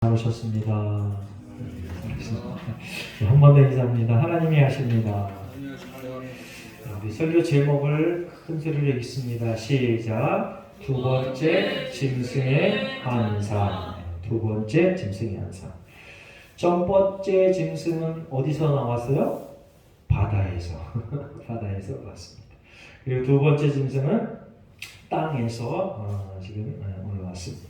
잘 오셨습니다. 한 번 더 인사합니다. 하나님이 하십니다. 우리 설교 제목을 큰 소리로 읽습니다. 시작. 두 번째 짐승의 환상. 두 번째 짐승의 환상. 첫 번째 짐승은 어디서 나왔어요? 바다에서. 바다에서 나왔습니다. 그리고 두 번째 짐승은 땅에서 지금 올라왔습니다.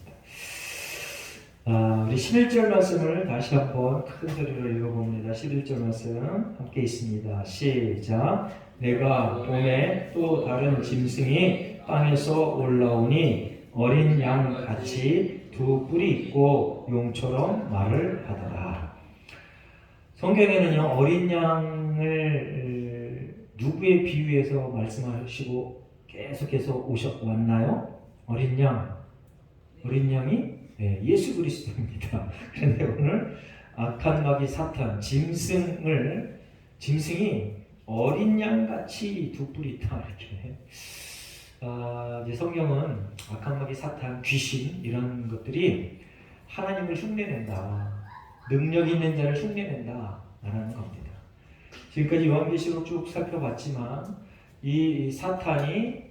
우리 11절 말씀을 다시 한번 큰 소리로 읽어봅니다. 11절 말씀 함께 있습니다. 시작. 내가 봄에 또 다른 짐승이 땅에서 올라오니 어린 양 같이 두 뿔이 있고 용처럼 말을 하더라. 성경에는요, 어린 양을 누구에 비유해서 말씀하시고 계속해서 왔나요? 어린 양이 예수 그리스도입니다. 그런데 오늘 악한 마귀 사탄 짐승이 어린 양같이 두 뿔이 있다 이렇게. 이제 성경은 악한 마귀 사탄 귀신 이런 것들이 하나님을 흉내낸다, 능력 있는 자를 흉내낸다 라는 겁니다. 지금까지 요한계시록 쭉 살펴봤지만 이 사탄이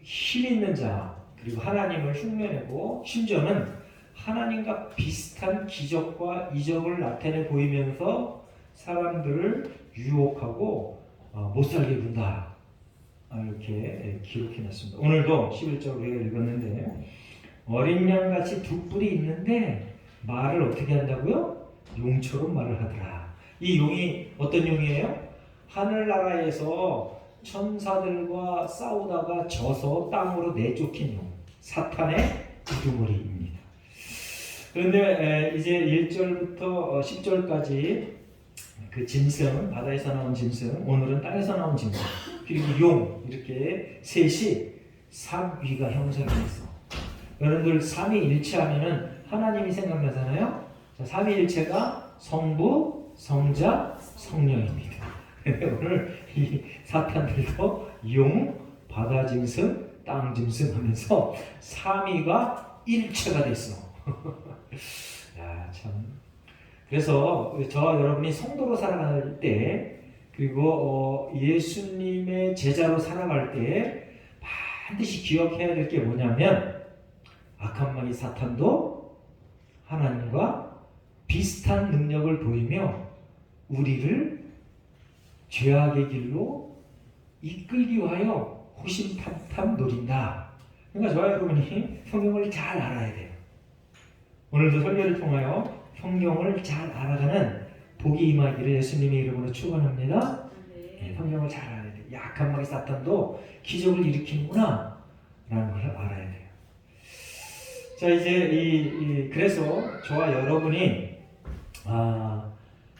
힘 있는 자 그리고 하나님을 흉내내고 심지어는 하나님과 비슷한 기적과 이적을 나타내 보이면서 사람들을 유혹하고 못살게 군다 이렇게 기록해놨습니다. 오늘도 11절 우리가 읽었는데 어린 양같이 두 뿔이 있는데 말을 어떻게 한다고요? 용처럼 말을 하더라. 이 용이 어떤 용이에요? 하늘나라에서 천사들과 싸우다가 져서 땅으로 내쫓긴 용, 사탄의 우두머리입니다. 그런데 이제 1절부터 10절까지 그 짐승, 바다에서 나온 짐승, 오늘은 땅에서 나온 짐승, 그리고 용, 이렇게 셋이 삼위가 형성이 됐어. 여러분들 삼위일체하면은 하나님이 생각나잖아요. 삼위일체가 성부, 성자, 성령입니다. 오늘 이 사탄들도 용, 바다 짐승, 땅 짐승 하면서 삼위가 일체가 됐어. 야, 참. 그래서 저와 여러분이 성도로 살아갈 때 그리고 예수님의 제자로 살아갈 때 반드시 기억해야 될 게 뭐냐면 악한 마귀 사탄도 하나님과 비슷한 능력을 보이며 우리를 죄악의 길로 이끌기 위하여 호심탐탐 노린다. 그러니까 저와 여러분이 성경을 잘 알아야 돼요. 오늘도 설교를 통하여 성경을 잘 알아가는 복이 임하기를 예수님의 이름으로 축원합니다. 네, 성경을 잘 알아야 돼요. 약한 마귀 사탄도 기적을 일으키는구나 라는 걸 알아야 돼요. 자, 이제 그래서 저와 여러분이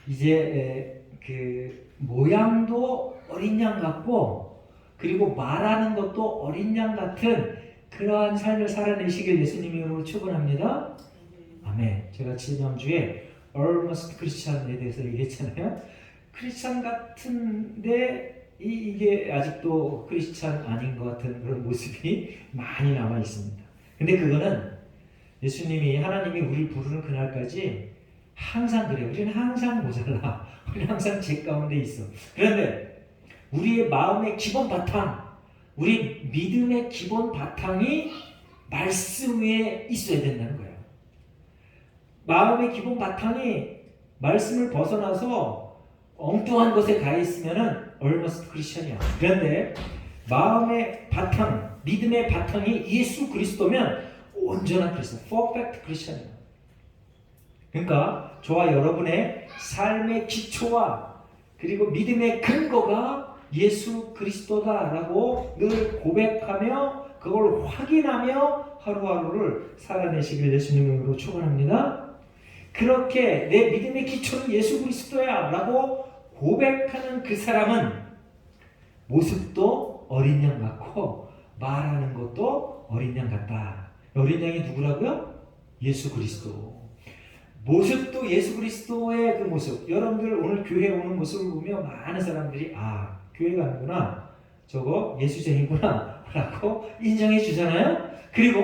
이제 그 모양도 어린 양 같고 그리고 말하는 것도 어린 양 같은 그러한 삶을 살아내시길 예수님의 이름으로 축원합니다. 아멘. 제가 지난주에 Almost Christian에 대해서 얘기했잖아요. 크리스찬 같은데 이게 아직도 크리스찬 아닌 것 같은 그런 모습이 많이 남아 있습니다. 근데 그거는 예수님이 하나님이 우리를 부르는 그날까지 항상 그래요. 우리는 항상 모자라. 우리는 항상 죄 가운데 있어. 그런데 우리의 마음의 기본 바탕, 우리 믿음의 기본 바탕이 말씀 위에 있어야 된다는 거예요. 마음의 기본 바탕이 말씀을 벗어나서 엉뚱한 것에 가 있으면은 almost Christian이야. 그런데 마음의 바탕, 믿음의 바탕이 예수 그리스도면 온전한 그리스도, perfect Christian이야. 그러니까 저와 여러분의 삶의 기초와 그리고 믿음의 근거가 예수 그리스도다라고 늘 고백하며 그걸 확인하며 하루하루를 살아내시길 예수님으로 축원합니다. 그렇게 내 믿음의 기초는 예수 그리스도야 라고 고백하는 그 사람은 모습도 어린 양 같고 말하는 것도 어린 양 같다. 어린 양이 누구라고요? 예수 그리스도. 모습도 예수 그리스도의 그 모습. 여러분들 오늘 교회 오는 모습을 보면 많은 사람들이 교회 가는구나, 저거 예수쟁이구나 라고 인정해 주잖아요. 그리고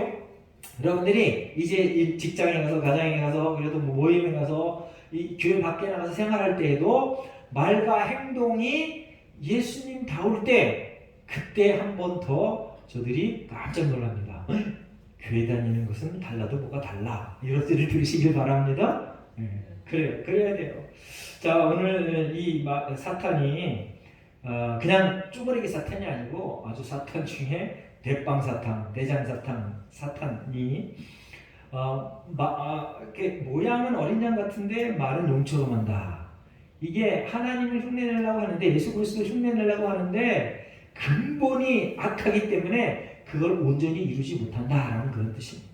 여러분들이 이제 이 직장에 가서, 가정에 가서, 그래도 뭐 모임에 가서, 이 교회 밖에 나가서 생활할 때에도 말과 행동이 예수님 다울 때, 그때 한 번 더 저들이 깜짝 놀랍니다. 교회 다니는 것은 달라도 뭐가 달라. 이런 소리를 들으시길 바랍니다. 그래요. 그래야 돼요. 자, 오늘 이 사탄이 그냥 쪼그레기 사탄이 아니고 아주 사탄 중에 대빵 사탄, 대장 사탄, 사탄이 모양은 어린 양 같은데 말은 용처럼 한다. 이게 하나님을 흉내내려고 하는데, 예수 그리스도를 흉내내려고 하는데 근본이 악하기 때문에 그걸 온전히 이루지 못한다라는 그런 뜻입니다.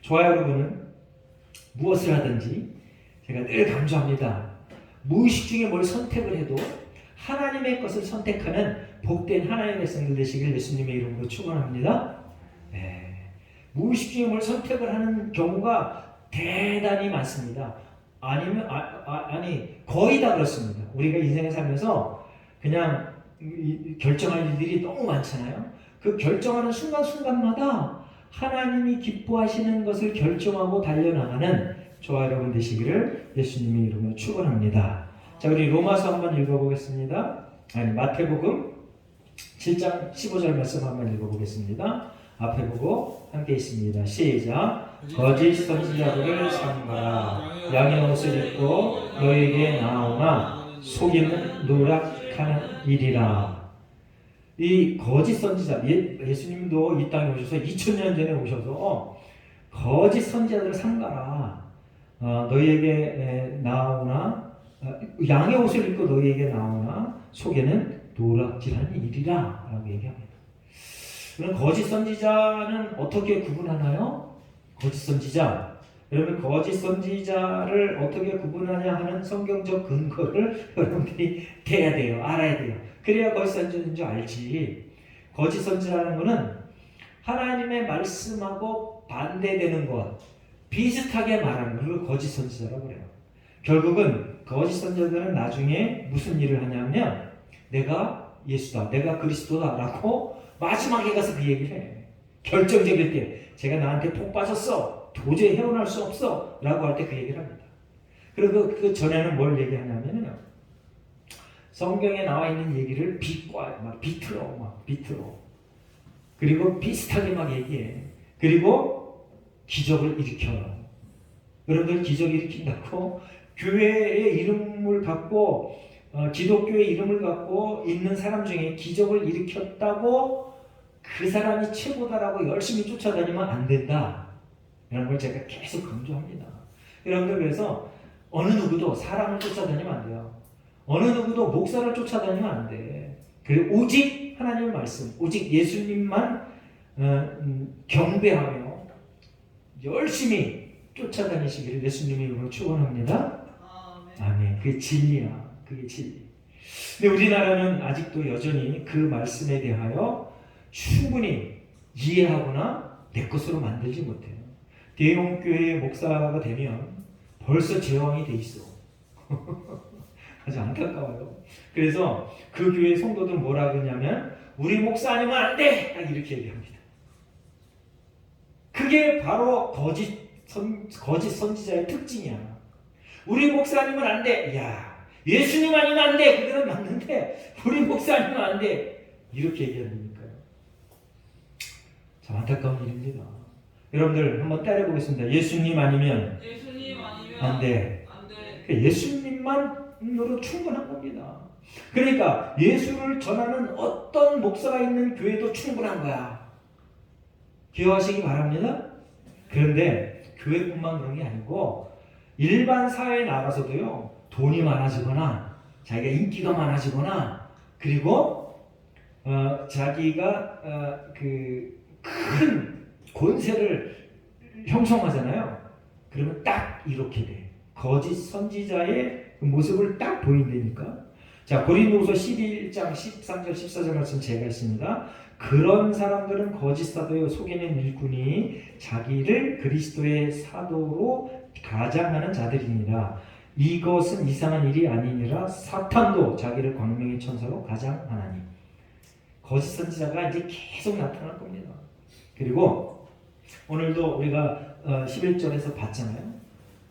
좋아요, 여러분은 무엇을 하든지 제가 늘 강조합니다. 무의식 중에 뭘 선택을 해도 하나님의 것을 선택하는 복된 하나님의 백성들 되시길 예수님의 이름으로 축원합니다. 네. 무의식 중에 뭘 선택을 하는 경우가 대단히 많습니다. 아니면 아니 거의 다 그렇습니다. 우리가 인생을 살면서 그냥 결정할 일들이 너무 많잖아요. 그 결정하는 순간순간마다 하나님이 기뻐하시는 것을 결정하고 달려나가는 저와 여러분 되시기를 예수님의 이름으로 축원합니다. 자, 우리 로마서 한번 읽어보겠습니다. 마태복음 7장 15절 말씀 한번 읽어보겠습니다. 앞에 보고 함께 있습니다. 시작. 거짓 선지자들을 삼가라. 양의 옷을 입고 너에게 나오나 속임은 노력하는 일이라. 이 거짓 선지자, 예수님도 이 땅에 오셔서 2000년 전에 오셔서 거짓 선지자들을 삼가라. 너희에게 나오나 양의 옷을 입고 너희에게 나오나 속에는 노략질하는 일이라 라고 얘기합니다. 그럼 거짓 선지자는 어떻게 구분하나요? 거짓 선지자, 여러분 거짓 선지자를 어떻게 구분하냐 하는 성경적 근거를 여러분들이 대야 돼요. 알아야 돼요. 그래야 거짓 선지자인 줄 알지. 거짓 선지자라는 것은 하나님의 말씀하고 반대되는 것, 비슷하게 말하는 걸 거짓 선지자라고 그래요. 결국은 거짓 선지자들은 나중에 무슨 일을 하냐면 내가 예수다, 내가 그리스도다 라고 마지막에 가서 그 얘기를 해. 결정적일 때 제가 나한테 폭 빠졌어, 도저히 헤어날 수 없어 라고 할 때 그 얘기를 합니다. 그리고 그 전에는 뭘 얘기하냐면요, 성경에 나와 있는 얘기를 비틀어 그리고 비슷하게 막 얘기해. 그리고 기적을 일으켜요. 여러분들 기적을 일으킨다고 교회의 이름을 갖고 기독교의 이름을 갖고 있는 사람 중에 기적을 일으켰다고 그 사람이 최고다라고 열심히 쫓아다니면 안 된다 이런 걸 제가 계속 강조합니다. 여러분들, 그래서 어느 누구도 사람을 쫓아다니면 안 돼요. 어느 누구도 목사를 쫓아다니면 안 돼. 그리고 오직 하나님의 말씀, 오직 예수님만 경배하며 열심히 쫓아다니시기를 예수님의 이름으로 축원합니다. 아멘. 그게 진리야. 그게 진리. 근데 우리나라는 아직도 여전히 그 말씀에 대하여 충분히 이해하거나 내 것으로 만들지 못해요. 대형교회의 목사가 되면 벌써 제왕이 돼 있어. 아주 안타까워요. 그래서 그 교회 성도들은 뭐라 그러냐면 우리 목사 아니면 안 돼! 딱 이렇게 얘기합니다. 그게 바로 거짓 선지자의 특징이야. 우리 목사 아니면 안 돼. 야, 예수님 아니면 안 돼. 그들은 맞는데 우리 목사 아니면 안 돼. 이렇게 얘기한다니까요. 참 안타까운 일입니다. 여러분들 한번 따라해보겠습니다. 예수님 아니면 안 돼. 예수님만으로 충분한 겁니다. 그러니까 예수를 전하는 어떤 목사가 있는 교회도 충분한 거야. 기억하시기 바랍니다. 그런데 교회뿐만 그런 게 아니고 일반 사회에 나가서도요, 돈이 많아지거나 자기가 인기가 많아지거나 그리고 자기가 그 큰 권세를 형성하잖아요. 그러면 딱 이렇게 돼. 거짓 선지자의 모습을 딱 보인다니까. 자, 고린도후서 11장 13절 14절 말씀 제가 있습니다. 그런 사람들은 거짓 사도요 속이는 일꾼이 자기를 그리스도의 사도로 가장하는 자들이니라. 이것은 이상한 일이 아니니라. 사탄도 자기를 광명의 천사로 가장하나니. 거짓 선지자가 이제 계속 나타날 겁니다. 그리고 오늘도 우리가 11절에서 봤잖아요.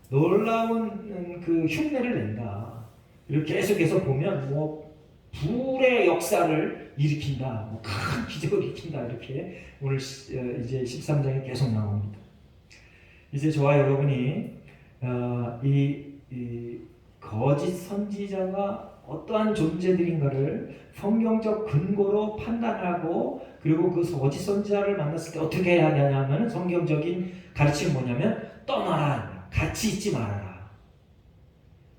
놀라운 그 흉내를 낸다. 이렇게 계속해서 보면 뭐 불의 역사를 일으킨다, 뭐 큰 기적을 일으킨다, 이렇게 오늘 이제 13장에 계속 나옵니다. 이제 저와 여러분이 이 거짓 선지자가 어떠한 존재들인가를 성경적 근거로 판단하고, 그리고 그 거짓 선지자를 만났을 때 어떻게 해야 하냐면 성경적인 가르침이 뭐냐면 떠나라, 같이 있지 말아라.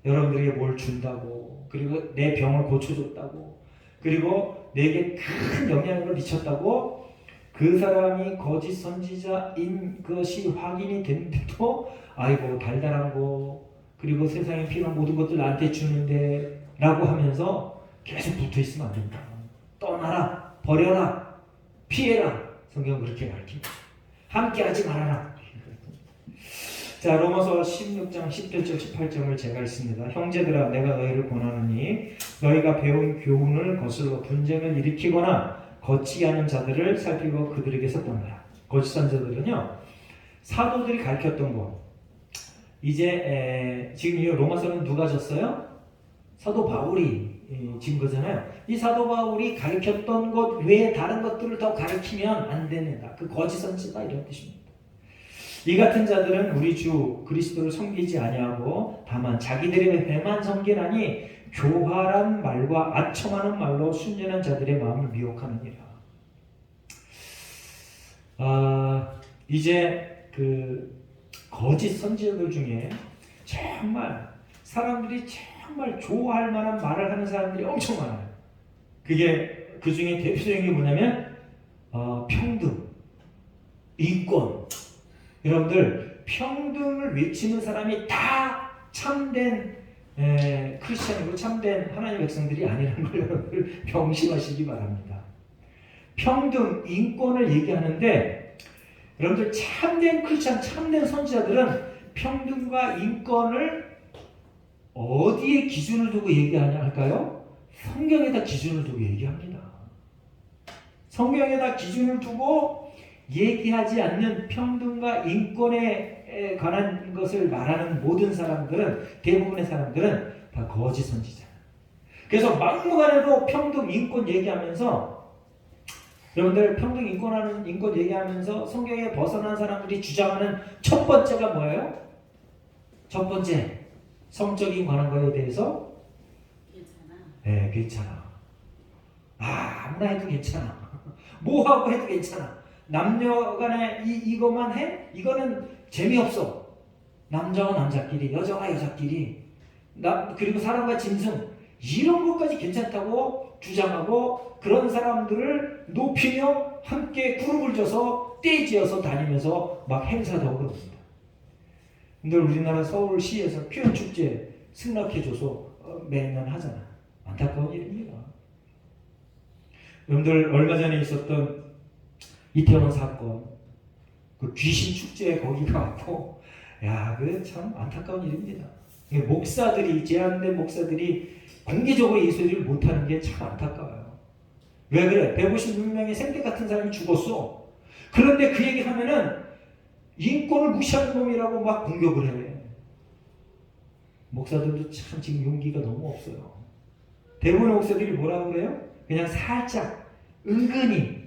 여러분들에게 뭘 준다고, 그리고 내 병을 고쳐줬다고, 그리고 내게 큰 영향력을 미쳤다고 그 사람이 거짓 선지자인 것이 확인이 됐는데도 아이고 달달한 거, 그리고 세상에 필요한 모든 것들 나한테 주는데 라고 하면서 계속 붙어있으면 안 된다. 떠나라, 버려라, 피해라. 성경은 그렇게 가르칩니다. 함께하지 말아라. 자, 로마서 16장 11절 18절을 제가 읽습니다. 형제들아, 내가 너희를 권하노니 너희가 배운 교훈을 거슬러 분쟁을 일으키거나 거치게 하는 자들을 살피고 그들에게서 떠나라. 거짓 선지자들은요, 사도들이 가르쳤던 것, 이제 지금 이 로마서는 누가 졌어요? 사도 바울이 진 거잖아요. 이 사도 바울이 가르쳤던 것 외에 다른 것들을 더 가르치면 안 된다. 그 거짓 선지자 이런 뜻입니다. 이 같은 자들은 우리 주 그리스도를 섬기지 아니하고 다만 자기들의 배만 섬기나니 교활한 말과 아첨하는 말로 순전한 자들의 마음을 미혹하느니라. 이제 그 거짓 선지자들 중에 정말 사람들이 정말 좋아할 만한 말을 하는 사람들이 엄청 많아요. 그게 그 중에 대표적인 게 뭐냐면 평등, 인권. 여러분들, 평등을 외치는 사람이 다 참된 크리스천이고 참된 하나님의 백성들이 아니라는 걸 여러분들 명심하시기 바랍니다. 평등, 인권을 얘기하는데 여러분들 참된 크리스천, 참된 선지자들은 평등과 인권을 어디에 기준을 두고 얘기하냐 할까요? 성경에다 기준을 두고 얘기합니다. 성경에다 기준을 두고 얘기하지 않는 평등과 인권에 관한 것을 말하는 모든 사람들은, 대부분의 사람들은 다 거짓 선지자. 그래서 막무가내로 평등, 인권 얘기하면서, 여러분들 평등, 인권 얘기하면서 성경에 벗어난 사람들이 주장하는 첫 번째가 뭐예요? 첫 번째, 성적인 관한 거에 대해서 괜찮아. 네, 괜찮아. 아무나 해도 괜찮아. 뭐 하고 해도 괜찮아. 남녀간에 이것만 해? 이거는 재미없어. 남자와 남자끼리, 여자와 여자끼리, 그리고 사람과 짐승, 이런 것까지 괜찮다고 주장하고 그런 사람들을 높이며 함께 그룹을 져서 떼지어서 다니면서 막 행사도 하고 그럽니다. 근데 우리나라 서울시에서 표현축제 승낙해줘서 매년 하잖아. 안타까운 일입니다. 여러분들, 얼마 전에 있었던 이태원 사건, 그 귀신 축제에 거기 가고, 그 참 안타까운 일입니다. 목사들이, 제한된 목사들이 공개적으로 예수를 못하는 게 참 안타까워요. 왜 그래? 156명의 생태 같은 사람이 죽었어. 그런데 그 얘기 하면은 인권을 무시하는 놈이라고 막 공격을 해. 목사들도 참 지금 용기가 너무 없어요. 대부분의 목사들이 뭐라고 그래요? 그냥 살짝, 은근히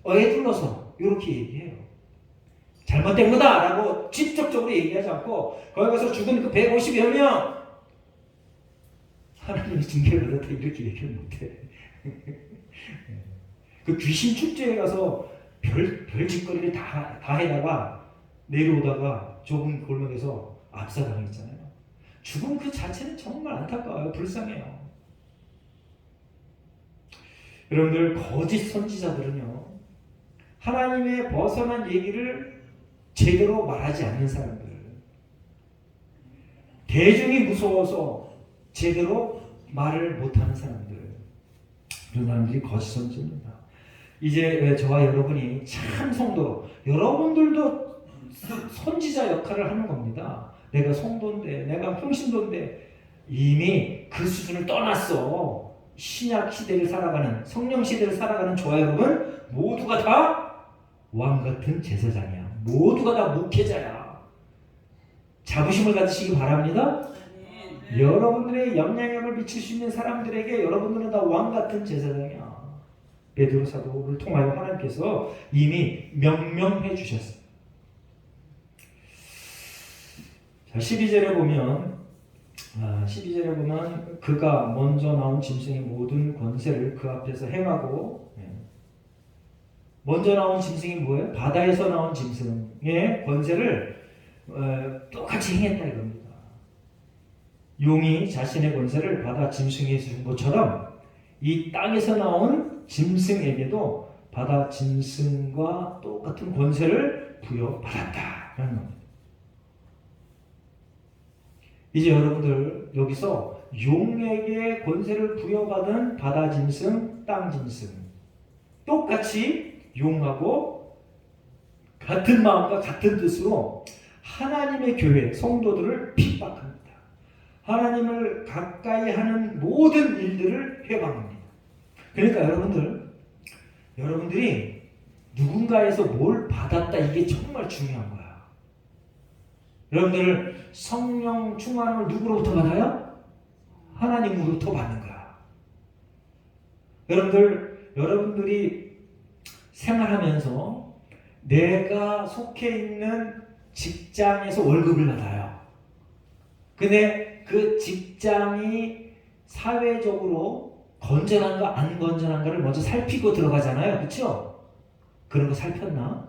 어해둘러서 이렇게 얘기해요. 잘못된 거다라고 직접적으로 얘기하지 않고 거기 가서 죽은 그 150여 명 하나님의 징계를 받았다 이렇게 얘기를 못해. 그 귀신 축제에 가서 별짓거리를 다 해다가 내려오다가 좁은 골목에서 압사당했잖아요. 죽음 그 자체는 정말 안타까워요. 불쌍해요. 여러분들, 거짓 선지자들은요, 하나님의 벗어난 얘기를 제대로 말하지 않는 사람들, 대중이 무서워서 제대로 말을 못하는 사람들, 그런 사람들이 거짓 선지자입니다. 이제 저와 여러분이 참 성도로, 여러분들도 선지자 역할을 하는 겁니다. 내가 성도인데, 내가 평신도인데 이미 그 수준을 떠났어. 신약 시대를 살아가는, 성령 시대를 살아가는 저와 여러분 모두가 다 왕 같은 제사장이야. 모두가 다 목회자야. 자부심을 가지시기 바랍니다. 여러분들의 영향력을 미칠 수 있는 사람들에게 여러분들은 다 왕같은 제사장이야. 베드로 사도를 통하여 하나님께서 이미 명명해 주셨어요. 자, 12절에 보면 그가 먼저 나온 짐승의 모든 권세를 그 앞에서 행하고, 먼저 나온 짐승이 뭐예요? 바다에서 나온 짐승의 권세를 똑같이 행했다 이겁니다. 용이 자신의 권세를 바다 짐승에게 준 것처럼 이 땅에서 나온 짐승에게도 바다 짐승과 똑같은 권세를 부여받았다라는 겁니다. 이제 여러분들 여기서 용에게 권세를 부여받은 바다 짐승, 땅 짐승 똑같이 용하고 같은 마음과 같은 뜻으로 하나님의 교회, 성도들을 핍박합니다. 하나님을 가까이 하는 모든 일들을 해방합니다. 그러니까 여러분들이 누군가에서 뭘 받았다, 이게 정말 중요한 거야. 여러분들 성령 충만함을 누구로부터 받아요? 하나님으로부터 받는 거야. 여러분들이 생활하면서 내가 속해 있는 직장에서 월급을 받아요. 근데 그 직장이 사회적으로 건전한가 안 건전한가를 먼저 살피고 들어가잖아요. 그렇죠? 그런 거 살폈나?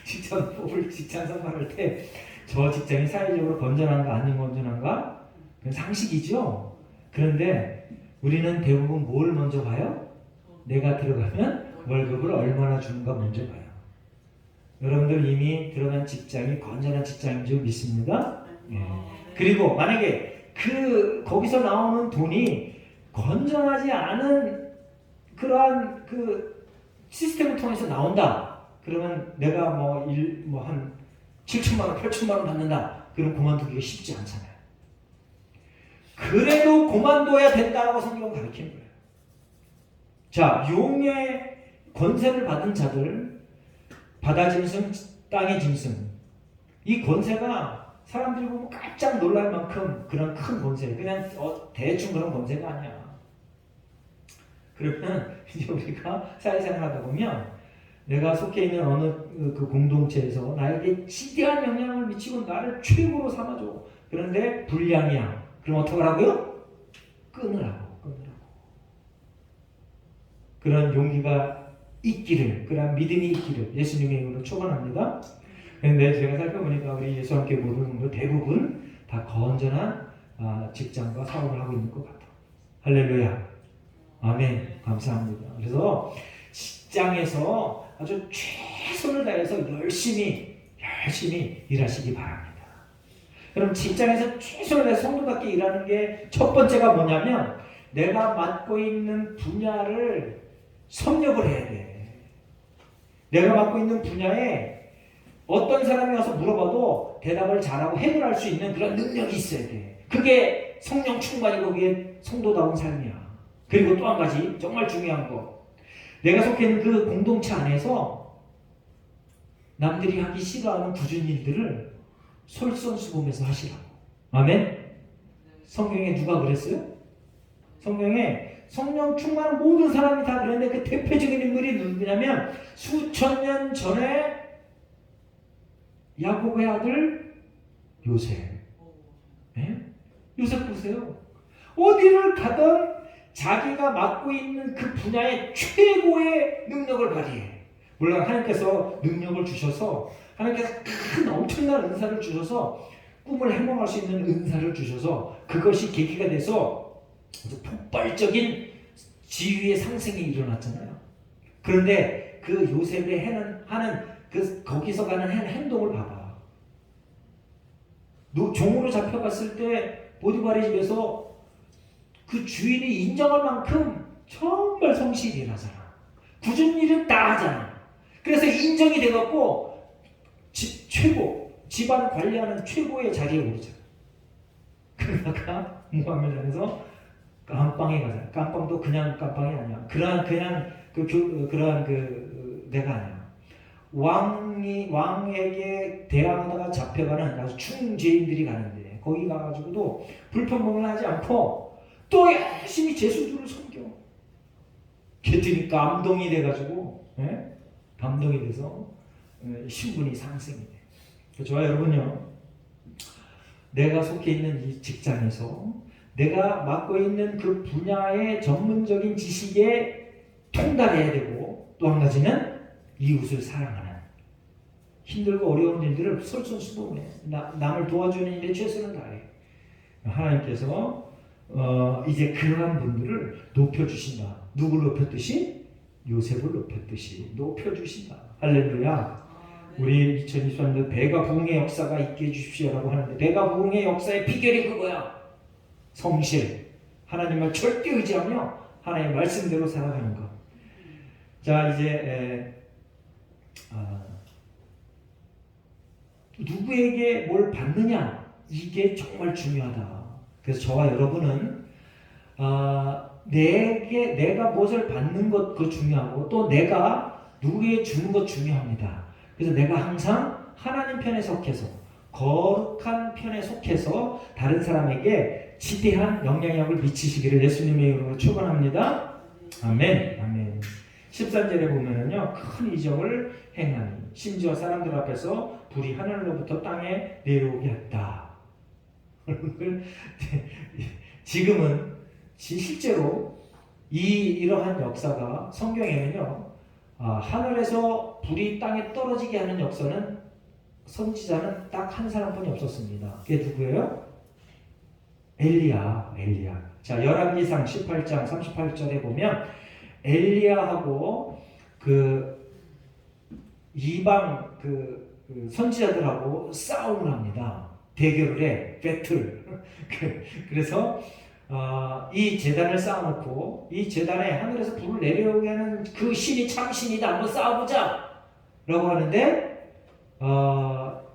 직장 생활할 때 저 직장이 사회적으로 건전한가 안 건전한가? 그건 상식이죠. 그런데 우리는 대부분 뭘 먼저 봐요? 내가 들어가면 월급을 얼마나 주는가 먼저 봐요. 여러분들 이미 들어간 직장이 건전한 직장인 줄 믿습니다. 그리고 만약에 거기서 나오는 돈이 건전하지 않은 그러한 그 시스템을 통해서 나온다. 그러면 내가 한 7천만 원, 8천만 원 받는다. 그럼 그만두기가 쉽지 않잖아요. 그래도 그만둬야 된다고 성경은 가르치는 거예요. 자, 용의 권세를 받은 자들, 바다 짐승, 땅의 짐승, 이 권세가 사람들이 보면 깜짝 놀랄 만큼 그런 큰 권세, 그냥 대충 그런 권세가 아니야. 그러면 이제 우리가 사회생활 하다 보면 내가 속해 있는 어느 그 공동체에서 나에게 지대한 영향을 미치고 나를 최고로 삼아줘. 그런데 불량이야. 그럼 어떡하라고요? 끊으라고. 그런 용기가 있기를, 그런 믿음이 있기를 예수님의 이름으로 축원합니다. 그런데 제가 살펴보니까 우리 예수와 함께 모든 분들 대부분 다 건전한 직장과 사업을 하고 있는 것 같아요. 할렐루야. 아멘. 감사합니다. 그래서 직장에서 아주 최선을 다해서 열심히 일하시기 바랍니다. 그럼 직장에서 최선을 다해서 성도답게 일하는 게 첫 번째가 뭐냐면 내가 맡고 있는 분야를 섭렵을 해야 돼. 내가 맡고 있는 분야에 어떤 사람이 와서 물어봐도 대답을 잘하고 해결할 수 있는 그런 능력이 있어야 돼. 그게 성령 충만이고 그게 성도다운 삶이야. 그리고 또 한 가지 정말 중요한 거, 내가 속해 있는 그 공동체 안에서 남들이 하기 싫어하는 굳은 일들을 솔선수범해서 하시라고. 아멘? 성경에 누가 그랬어요? 성경에 성령 충만한 모든 사람이 다 그랬는데 그 대표적인 인물이 누구냐면 수천 년 전에 야곱의 아들 요셉. 요셉 보세요. 어디를 가든 자기가 맡고 있는 그 분야의 최고의 능력을 발휘해. 물론 하나님께서 능력을 주셔서, 하나님께서 큰 엄청난 은사를 주셔서 꿈을 해몽할 수 있는 은사를 주셔서 그것이 계기가 돼서 폭발적인 지위의 상승이 일어났잖아요. 그런데 그 요셉이 하는 거기서 가는 행동을 봐봐. 종으로 잡혀갔을 때 보디발의 집에서 그 주인이 인정할 만큼 정말 성실히 일하잖아. 굳은 일은 다 하잖아. 그래서 인정이 돼갖고 집안 관리하는 최고의 자리에 오르잖아. 그러다가 무함매장에서 깜빵에 가잖아. 깜빵도 그냥 깜빵이 아니야. 그러한 내가 아니야. 왕에게 대항하다가 잡혀가는 아주 충죄인들이 가는데 거기 가가지고도 불평불만 하지 않고 또 열심히 제수들을 섬겨. 그랬더니 감동이 돼가지고 감동이 돼서 신분이 상승이 돼. 저와 여러분요, 내가 속해 있는 이 직장에서 내가 맡고 있는 그 분야의 전문적인 지식에 통달해야 되고, 또 한 가지는 이웃을 사랑하는, 힘들고 어려운 일들을 솔선수범해 남을 도와주는 일에 최선을 다해. 하나님께서 이제 그러한 분들을 높여주신다. 누구를 높였듯이? 요셉을 높였듯이 높여주신다. 할렐루야. 우리 2023년 배가 부흥의 역사가 있게 해주십시오라고 하는데, 배가 부흥의 역사의 비결이 그거야. 성실, 하나님을 절대 의지하며 하나님의 말씀대로 살아가는 것. 자, 이제 누구에게 뭘 받느냐, 이게 정말 중요하다. 그래서 저와 여러분은 내가 무엇을 받는 것 그거 중요하고, 또 내가 누구에게 주는 것 중요합니다. 그래서 내가 항상 하나님 편에 속해서, 거룩한 편에 속해서 다른 사람에게 지대한 영향력을 미치시기를 예수님의 이름으로 축원합니다. 아멘. 아멘. 13절에 보면은요, 큰 이적을 행하니 심지어 사람들 앞에서 불이 하늘로부터 땅에 내려오게 했다. 지금은 실제로 이러한 역사가 성경에는요, 하늘에서 불이 땅에 떨어지게 하는 역사는 선지자는 딱 한 사람뿐이 없었습니다. 그게 누구예요? 엘리야. 자, 열왕기상 18장 38절에 보면 엘리야하고 그 이방 그 선지자들하고 싸움을 합니다. 대결을 해. 배틀. 그래서 이 제단을 쌓아놓고 이 제단에 하늘에서 불을 내려오게 하는 그 신이 참 신이다. 한번 싸워보자. 라고 하는데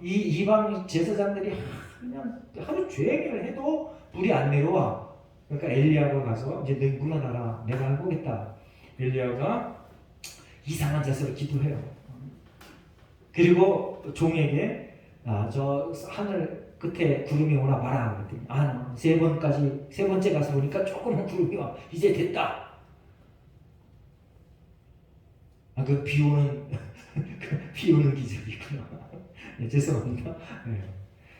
이 이방 제사장들이 그냥 하루 종일 해도 불이 안 내려와. 그러니까 엘리야가 가서 이제 너 물러나라. 내가 해보겠다. 엘리야가 이상한 자세로 기도해요. 그리고 종에게 저 하늘 끝에 구름이 오나 봐라. 그랬더니 세 번째 가서 보니까 조금만 구름이 와. 이제 됐다. 그 비 오는 기적이구나. 네, 죄송합니다. 네.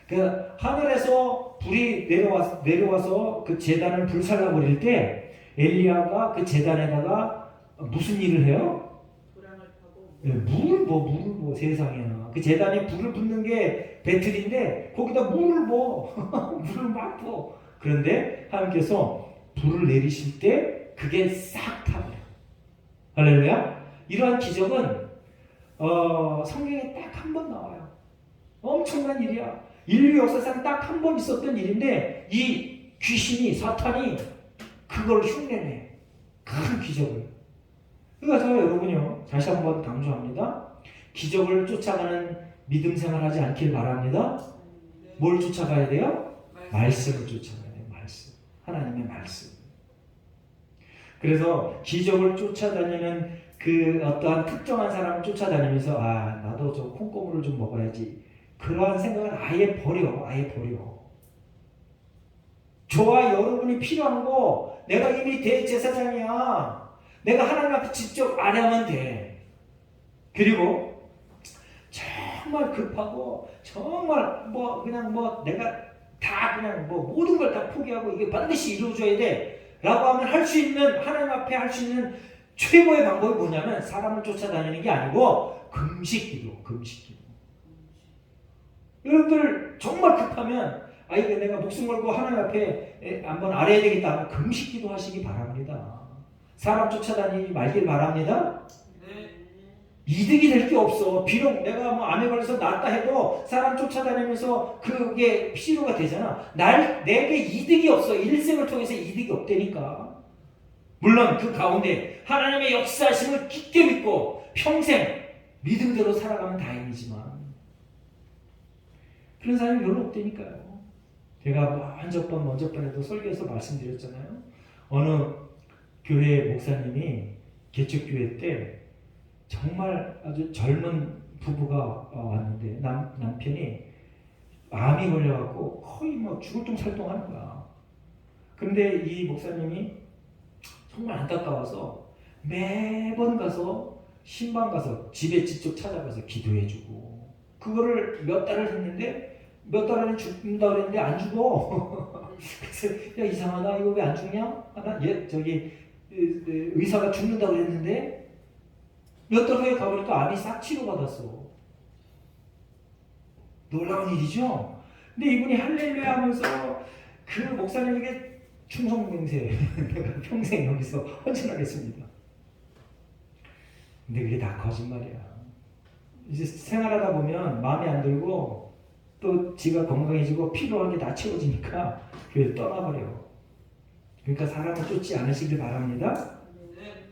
그 하늘에서 불이 내려와서 그 제단을 불살라 버릴 때 엘리야가 그 제단에다가 무슨 일을 해요? 불안을 타고 물을 뭐 세상에나 그 제단에 불을 붓는 게 배틀인데 거기다 물을 물을 막 부어. 그런데 하나님께서 불을 내리실 때 그게 싹 타버려. 할렐루야. 이러한 기적은 성경에 딱 한 번 나와요. 엄청난 일이야. 인류 역사상 딱 한 번 있었던 일인데 이 귀신이 사탄이 그걸 흉내내. 큰 기적을. 그러니까 저 여러분요, 다시 한번 강조합니다. 기적을 쫓아가는 믿음 생활하지 않길 바랍니다. 뭘 쫓아가야 돼요? 말씀을 쫓아가야 돼요. 말씀. 하나님의 말씀. 그래서 기적을 쫓아다니는 그 어떠한 특정한 사람을 쫓아다니면서 나도 저 콩고물을 좀 먹어야지. 그러한 생각은 아예 버려. 저와 여러분이 필요한 거, 내가 이미 대제사장이야. 내가 하나님 앞에 직접 안 하면 돼. 그리고 정말 급하고 정말 내가 다 그냥 모든 걸 다 포기하고 이게 반드시 이루어져야 돼 라고 하면 할 수 있는, 하나님 앞에 할 수 있는 최고의 방법이 뭐냐면 사람을 쫓아다니는 게 아니고 금식기도. 여러분들 정말 급하면 이거 내가 목숨 걸고 하나님 앞에 한번 알아야 되겠다. 금식기도 하시기 바랍니다. 사람 쫓아다니지 말길 바랍니다. 이득이 될 게 없어. 비록 내가 암에 걸려서 낫다 해도 사람 쫓아다니면서 그게 필요가 되잖아. 내게 이득이 없어. 일생을 통해서 이득이 없다니까. 물론 그 가운데 하나님의 역사심을 깊게 믿고 평생 믿음대로 살아가면 다행이지만 그런 사람이 별로 없다니까요. 제가 먼저 번에도 설교에서 말씀드렸잖아요. 어느 교회 목사님이 개척교회 때 정말 아주 젊은 부부가 왔는데 남편이 암이 걸려갖고 거의 뭐 죽을 둥살둥 하는 거야. 그런데 이 목사님이 정말 안타까워서 매번 가서 신방 가서 집에 직접 찾아가서 기도해주고, 그거를 몇 달을 했는데 몇 달 안에 죽는다 그랬는데 안 죽어. 그래서 야, 이상하다, 이거 왜 안 죽냐? 저기 의사가 죽는다고 그랬는데 몇 달 후에 가보니까 암이 싹 치료받았어. 놀라운 일이죠. 근데 이분이 할렐루야 하면서 그 목사님에게 충성맹세, 내가 평생 여기서 헌신하겠습니다. 근데 그게 다 거짓말이야. 이제 생활하다 보면 마음에 안 들고 또 지가 건강해지고 필요한 게 다 채워지니까 교회를 떠나버려. 그러니까 사람을 쫓지 않으시길 바랍니다.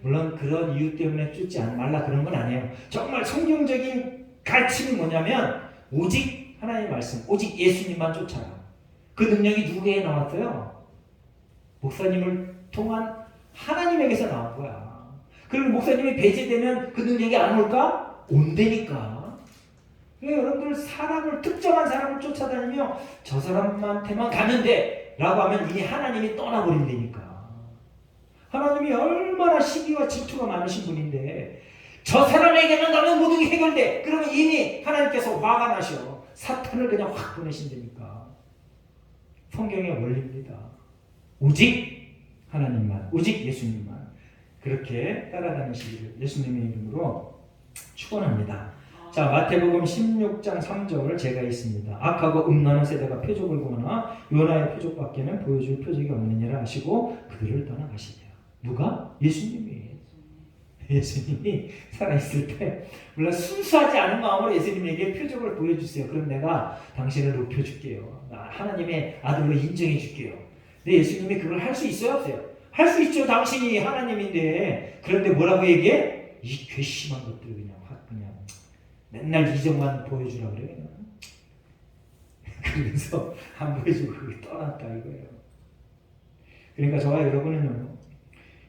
물론 그런 이유 때문에 쫓지 말라 그런 건 아니에요. 정말 성경적인 가르침이 뭐냐면 오직 하나님의 말씀, 오직 예수님만 쫓아라. 그 능력이 누구에게 나왔어요? 목사님을 통한 하나님에게서 나온 거야. 그리고 목사님이 배제되면 그 능력이 안 올까? 온다니까. 그러니까 여러분들 사람을, 특정한 사람을 쫓아다니며 저 사람한테만 가면 돼 라고 하면 이미 하나님이 떠나버린다니까. 하나님이 얼마나 시기와 질투가 많으신 분인데 저 사람에게만 가면 모든 게 해결돼. 그러면 이미 하나님께서 화가 나셔. 사탄을 그냥 확 보내신다니까. 성경의 원리입니다. 오직 하나님만, 오직 예수님만 그렇게 따라다니시기를 예수님의 이름으로 축원합니다. 자, 마태복음 16장 3절 제가 있습니다. 악하고 음란한 세대가 표적을 보거나 요나의 표적밖에는 보여줄 표적이 없느니라 하시고 그들을 떠나가시니라. 누가? 예수님이 살아있을 때 물론 순수하지 않은 마음으로 예수님에게 표적을 보여주세요. 그럼 내가 당신을 높여줄게요. 하나님의 아들로 인정해줄게요. 근데 예수님이 그걸 할 수 있어요? 없어요? 할 수 있죠. 당신이 하나님인데. 그런데 뭐라고 얘기해? 이 괘씸한 것들 그냥 맨날 이정만 보여주라 그래요. 그래서 안 보여주고 떠났다 이거예요. 그러니까 저와 여러분은요,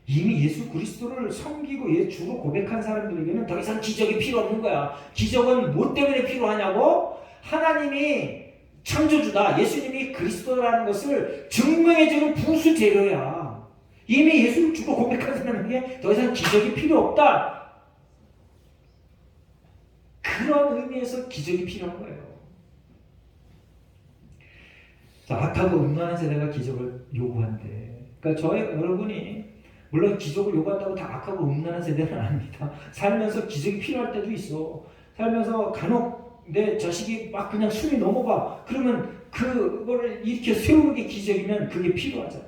이미 예수 그리스도를 섬기고 주로 고백한 사람들에게는 더 이상 기적이 필요 없는 거야. 기적은 뭐 때문에 필요하냐고? 하나님이 창조주다, 예수님이 그리스도라는 것을 증명해주는 부수 재료야. 이미 예수를 주로 고백한 사람에게 더 이상 기적이 필요 없다. 그런 의미에서 기적이 필요한 거예요. 자, 악하고 음란한 세대가 기적을 요구한대. 그러니까 여러분이 물론 기적을 요구한다고 다 악하고 음란한 세대는 아닙니다. 살면서 기적이 필요할 때도 있어. 살면서 간혹 내 자식이 막 그냥 숨이 넘어가. 그러면 그거를 이렇게 세우는 게 기적이면 그게 필요하잖아.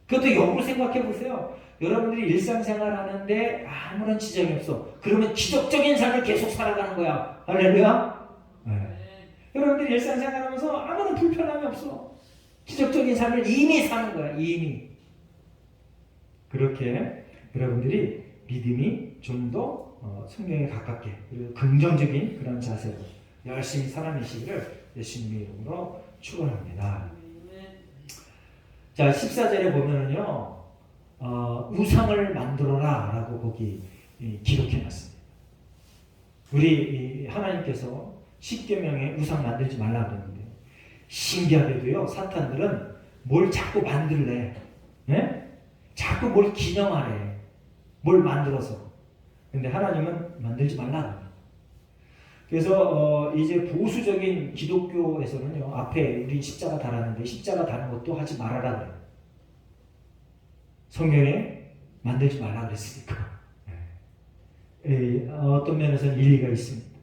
그것도 역으로 생각해 보세요. 여러분들이 일상생활 하는데 아무런 지장이 없어. 그러면 기적적인 삶을 계속 살아가는 거야. 할렐루야? 네. 여러분들이 일상생활 하면서 아무런 불편함이 없어. 기적적인 삶을 이미 사는 거야. 이미. 그렇게 여러분들이 믿음이 좀 더 성경에 가깝게 그리고 긍정적인 그런 자세로 열심히 살아내시기를 예수님의 이름으로 축원합니다. 자, 14절에 보면은요, 우상을 만들어라 라고 거기 기록해 놨습니다. 우리 하나님께서 10계명에 우상 만들지 말라 그랬는데, 신기하게도요, 사탄들은 뭘 자꾸 만들래. 네? 자꾸 뭘 기념하래. 뭘 만들어서. 근데 하나님은 만들지 말라 그래요. 그래서 이제 보수적인 기독교에서는요, 앞에 우리 십자가 달았는데 십자가 다는 것도 하지 말아라 그래요. 성경에 만들지 말라 그랬으니까. 어떤 면에서는 일리가 있습니다.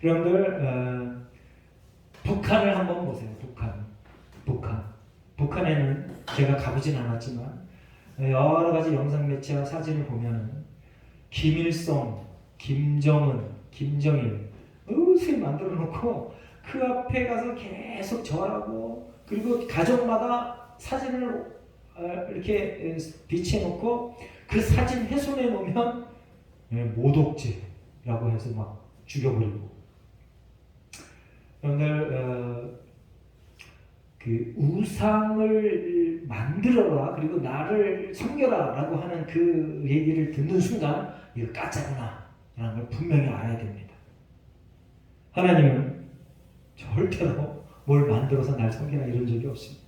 여러분들 북한을 한번 보세요. 북한에는 제가 가보진 않았지만 여러 가지 영상 매체와 사진을 보면은 김일성, 김정은, 김정일 으슥 만들어 놓고 그 앞에 가서 계속 절하고, 그리고 가정마다 사진을 이렇게 비치해 놓고 그 사진 훼손해 놓으면 모독죄라고 해서 막 죽여버리고. 여러분들 그 우상을 만들어라 그리고 나를 섬겨라 라고 하는 그 얘기를 듣는 순간 이거 가짜구나 라는 걸 분명히 알아야 됩니다. 하나님은 절대로 뭘 만들어서 날 섬기라 이런 적이 없습니다.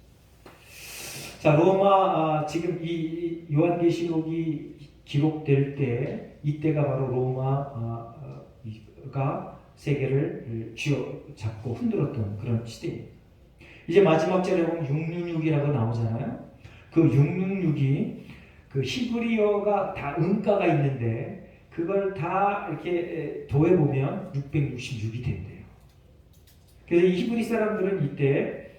자, 로마 지금 이 요한계시록이 기록될 때 이때가 바로 로마가 세계를 쥐어잡고 흔들었던 그런 시대입니다. 이제 마지막 절에 보면 666이라고 나오잖아요. 그 666이 그 히브리어가 다 음가가 있는데 그걸 다 이렇게 더해 보면 666이 된대요. 그래서 이 히브리 사람들은 이때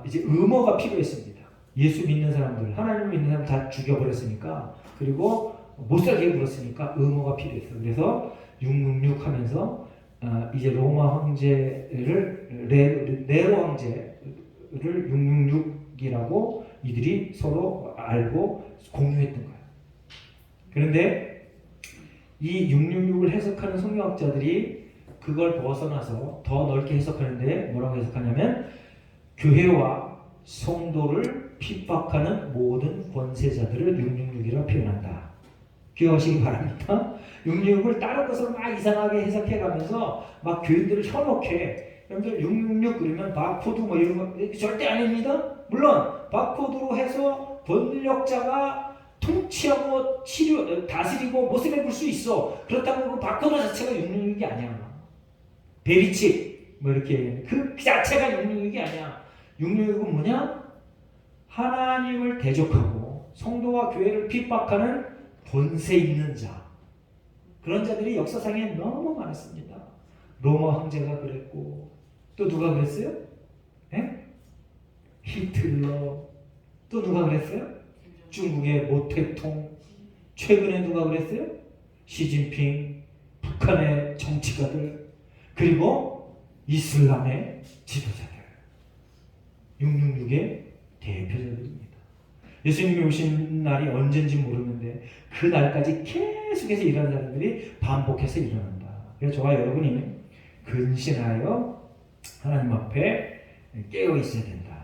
이제 음어가 필요했습니다. 예수 믿는 사람들, 하나님 믿는 사람 다 죽여버렸으니까, 그리고 못 살게 굴었으니까 음어가 필요했어. 그래서 666 하면서 이제 로마 황제를 네로 황제를 666이라고 이들이 서로 알고 공유했던 거예요. 그런데 이 666을 해석하는 성경학자들이 그걸 벗어나서 더 넓게 해석하는데 뭐라고 해석하냐면 교회와 성도를 핍박하는 모든 권세자들을 666이라고 표현한다. 기억하시기 바랍니다. 666을 다른 것으로 막 이상하게 해석해가면서 막 교인들을 현혹해. 여러분들 666 그러면 바코드 뭐 이런 거 절대 아닙니다. 물론 바코드로 해서 권력자가 통치하고 다스리고 모습을 볼 수 있어. 그렇다고 그 바코드 자체가 666이 아니야. 베리칩 뭐 이렇게 그 자체가 666이 아니야. 666은 뭐냐? 하나님을 대적하고 성도와 교회를 핍박하는 본세 있는 자, 그런 자들이 역사상에 너무 많았습니다. 로마 황제가 그랬고 또 누가 그랬어요? 에? 히틀러. 또 누가 그랬어요? 중국의 모태통. 최근에 누가 그랬어요? 시진핑. 북한의 정치가들. 그리고 이슬람의 지도자들. 666의 대표자들입니다. 예수님이 오신 날이 언젠지 모르는데 그 날까지 계속해서 일하는 사람들이 반복해서 일어난다. 그래서 저와 여러분이 근신하여 하나님 앞에 깨어 있어야 된다.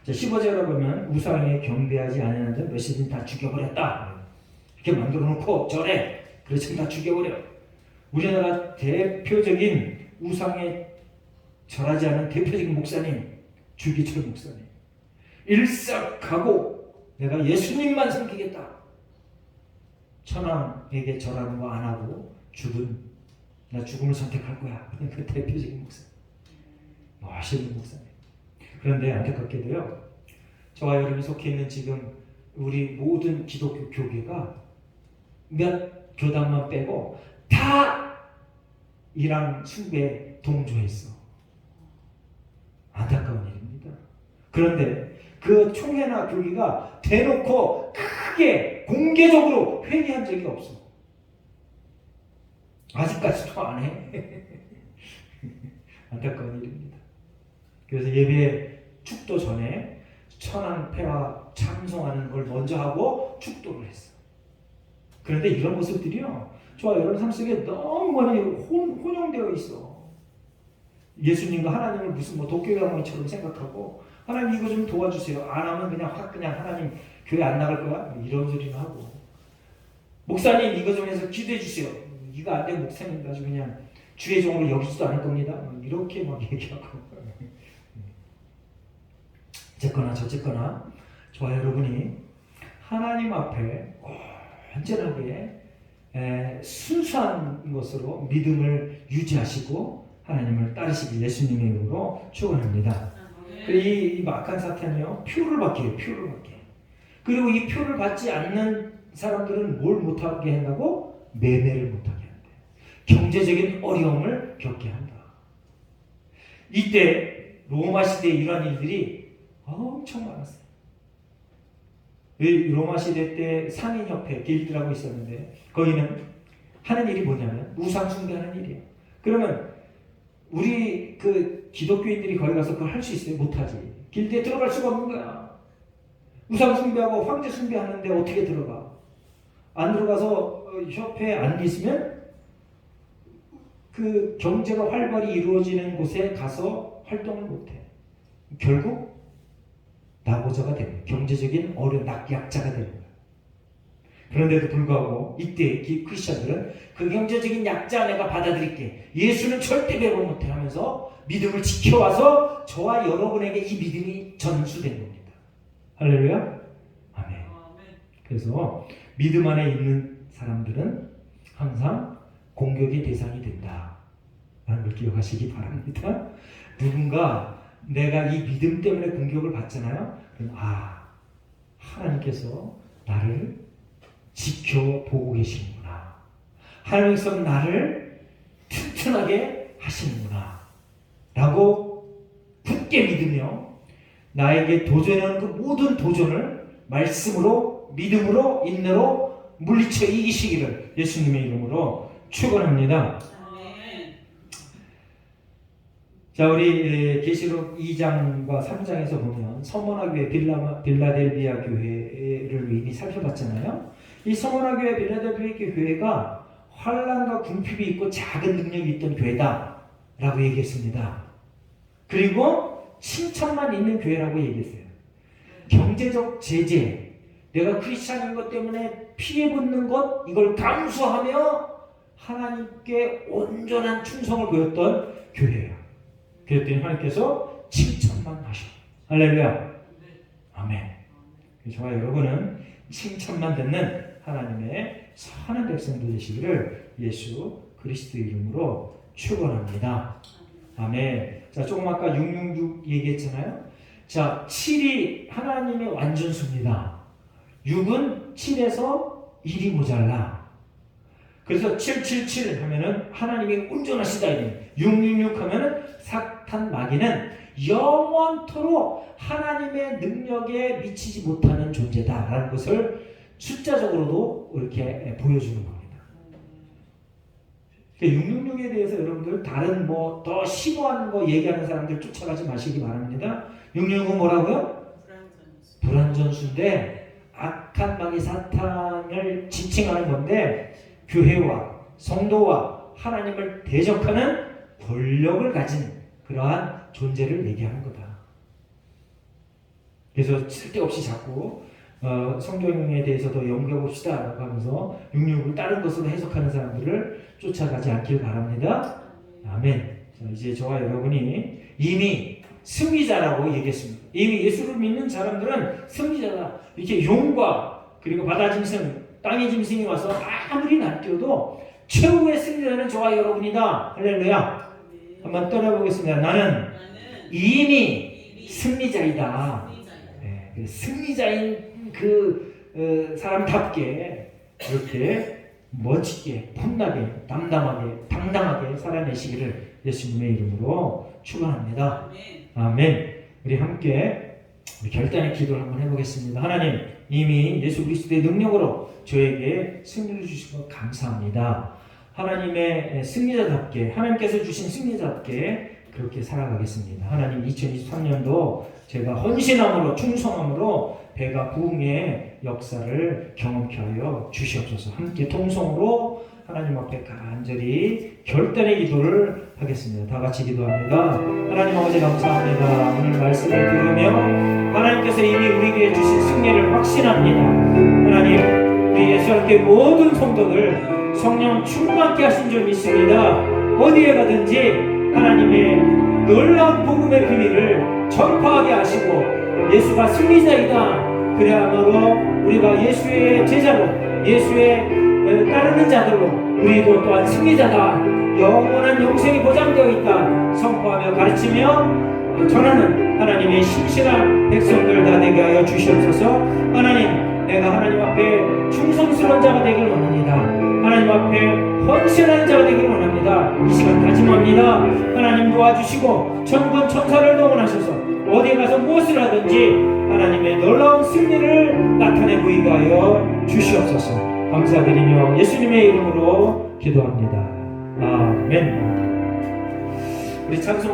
자, 15절에 보면 우상에 경배하지 않는 자 몇시든 다 죽여버렸다. 이렇게 만들어 놓고 절에 그렇지 다 죽여버려. 우리나라 대표적인 우상에 절하지 않은 대표적인 목사님 주기철 목사님. 일삭하고 내가 예수님만 섬기겠다. 천황에게 절하는 거 안 하고 나 죽음을 선택할 거야. 그 대표적인 목사님. 멋있는 목사님. 그런데 안타깝게도요. 저와 여러분이 속해 있는 지금 우리 모든 기독교 교계가 몇 교단만 빼고 다 이랑 숭배에 동조했어. 안타까운 일입니다. 그런데 그 총회나 교리가 대놓고 크게 공개적으로 회개한 적이 없어. 아직까지도 안 해. 안타까운 일입니다. 그래서 예배 축도 전에 천황폐하 찬송하는 걸 먼저 하고 축도를 했어. 그런데 이런 모습들이요, 저와 여러분 삶 속에 너무 많이 혼용되어 있어. 예수님과 하나님을 무슨 뭐 도깨비방망이처럼 생각하고 하나님 이거 좀 도와주세요. 안 하면 그냥 하나님 교회 안 나갈 거야. 이런 소리는 하고, 목사님 이거 좀 해서 기도해 주세요. 이거 안 되면 목사님 아주 그냥 주의 종으로 여기지도 않을 겁니다. 이렇게 막 얘기하고. 어쨌거나 저쨌거나 저와 여러분이 하나님 앞에 온전하게 순수한 것으로 믿음을 유지하시고 하나님을 따르시길 예수님의 이름으로 축원합니다. 이 막한 사탄이요, 표를 받게 해요. 표를 받게. 그리고 이 표를 받지 않는 사람들은 뭘 못하게 한다고? 매매를 못하게 한대. 경제적인 어려움을 겪게 한다. 이때 로마 시대에 이러한 일들이 엄청 많았어요. 로마 시대 때 상인협회 길드라고 있었는데 거기는 하는 일이 뭐냐면 우상 숭배하는 일이에요. 그러면 우리 그 기독교인들이 거기 가서 그걸 할 수 있어요? 못하지. 길드에 들어갈 수가 없는 거야. 우상 숭배하고 황제 숭배하는데 어떻게 들어가? 안 들어가서 협회에 안 있으면 그 경제가 활발히 이루어지는 곳에 가서 활동을 못해. 결국 낙오자가 되는, 경제적인 약자가 되는 거야. 그런데도 불구하고 이때 크리스천들은 그 경제적인 약자 내가 받아들일게. 예수는 절대 배분 못해 하면서 믿음을 지켜와서 저와 여러분에게 이 믿음이 전수된 겁니다. 할렐루야. 아멘. 그래서 믿음 안에 있는 사람들은 항상 공격의 대상이 된다 라는 걸 기억하시기 바랍니다. 누군가 내가 이 믿음 때문에 공격을 받잖아요. 그럼 하나님께서 나를 지켜보고 계시는구나. 하나님께서 나를 튼튼하게 하시는구나 라고 굳게 믿으며 나에게 도전하는 그 모든 도전을 말씀으로, 믿음으로, 인내로 물리쳐 이기시기를 예수님의 이름으로 축원합니다. 자, 우리 계시록 2장과 3장에서 보면 서머나 교회, 빌라델비아 교회를 이미 살펴봤잖아요. 이 서머나 교회, 빌라델비아 교회가 환난과 궁핍이 있고 작은 능력이 있던 교회다라고 얘기했습니다. 그리고 칭찬만 있는 교회라고 얘기했어요. 경제적 제재, 내가 크리스찬인 것 때문에 피해받는 것, 이걸 감수하며 하나님께 온전한 충성을 보였던 교회예요. 그랬더니 하나님께서 칭찬만 하셔. 할렐루야. 아멘. 저와 여러분은 칭찬만 듣는 하나님의 선한 백성들 되시기를 예수 그리스도 이름으로 축원합니다. 아멘. 자, 조금 아까 666 얘기했잖아요. 자, 7이 하나님의 완전수입니다. 6은 7에서 1이 모자라. 그래서 777 하면은 하나님이 온전하시다. 666 하면은 사탄 마귀는 영원토록 하나님의 능력에 미치지 못하는 존재다라는 것을 숫자적으로도 이렇게 보여주는 겁니다. 666에 대해서 여러분들 다른 더 심오한 거 얘기하는 사람들 쫓아가지 마시기 바랍니다. 666은 뭐라고요? 불완전수인데 악한 마귀 사탄을 지칭하는 건데 교회와 성도와 하나님을 대적하는 권력을 가진 그러한 존재를 얘기하는 거다. 그래서 쓸데없이 자꾸 성경에 대해서 더 연구해 봅시다 라고 하면서 666을 다른 것으로 해석하는 사람들을 쫓아가지 않길 바랍니다. 아멘. 자, 이제 저와 여러분이 이미 승리자라고 얘기했습니다. 이미 예수를 믿는 사람들은 승리자다. 이렇게 용과 그리고 바다 짐승, 땅의 짐승이 와서 아무리 날뛰어도 최후의 승리자는 저와 여러분이다. 할렐루야. 한번 떠나보겠습니다. 나는 이미 승리자이다. 네, 승리자인 그 사람답게 이렇게 멋지게, 폼나게, 담담하게, 당당하게 살아내시기를 예수님의 이름으로 축원합니다. 아멘. 우리 함께 결단의 기도를 한번 해보겠습니다. 하나님, 이미 예수 그리스도의 능력으로 저에게 승리를 주신 것 감사합니다. 하나님의 승리자답게, 하나님께서 주신 승리자답게 그렇게 살아가겠습니다. 하나님, 2023년도 제가 헌신함으로, 충성함으로 배가 부흥의 역사를 경험케 하여 주시옵소서. 함께 통성으로 하나님 앞에 간절히 결단의 기도를 하겠습니다. 다 같이 기도합니다. 하나님 아버지 감사합니다. 오늘 말씀을 들으며 하나님께서 이미 우리에게 주신 승리를 확신합니다. 하나님, 우리 예수님께 모든 성도들 성령 충만케 하신 줄 믿습니다. 어디에 가든지 하나님의 놀라운 복음의 비밀을 전파하게 하시고 예수가 승리자이다. 그래야말로 우리가 예수의 제자로, 예수의 따르는 자들로 우리도 또한 승리자다. 영원한 영생이 보장되어 있다. 선포하며 가르치며 전하는 하나님의 신실한 백성들 다 되게 하여 주시옵소서. 하나님, 내가 하나님 앞에 충성스러운 자가 되길 원합니다. 하나님 앞에 헌신하는 자가 되길 원합니다. 이 시간 다짐합니다. 하나님 도와주시고 천군 천사를 동원하셔서 어디에 가서 무엇을 하든지 하나님의 놀라운 승리를 나타내 보이게 하여 주시옵소서. 감사드리며 예수님의 이름으로 기도합니다. 아멘. 우리 찬송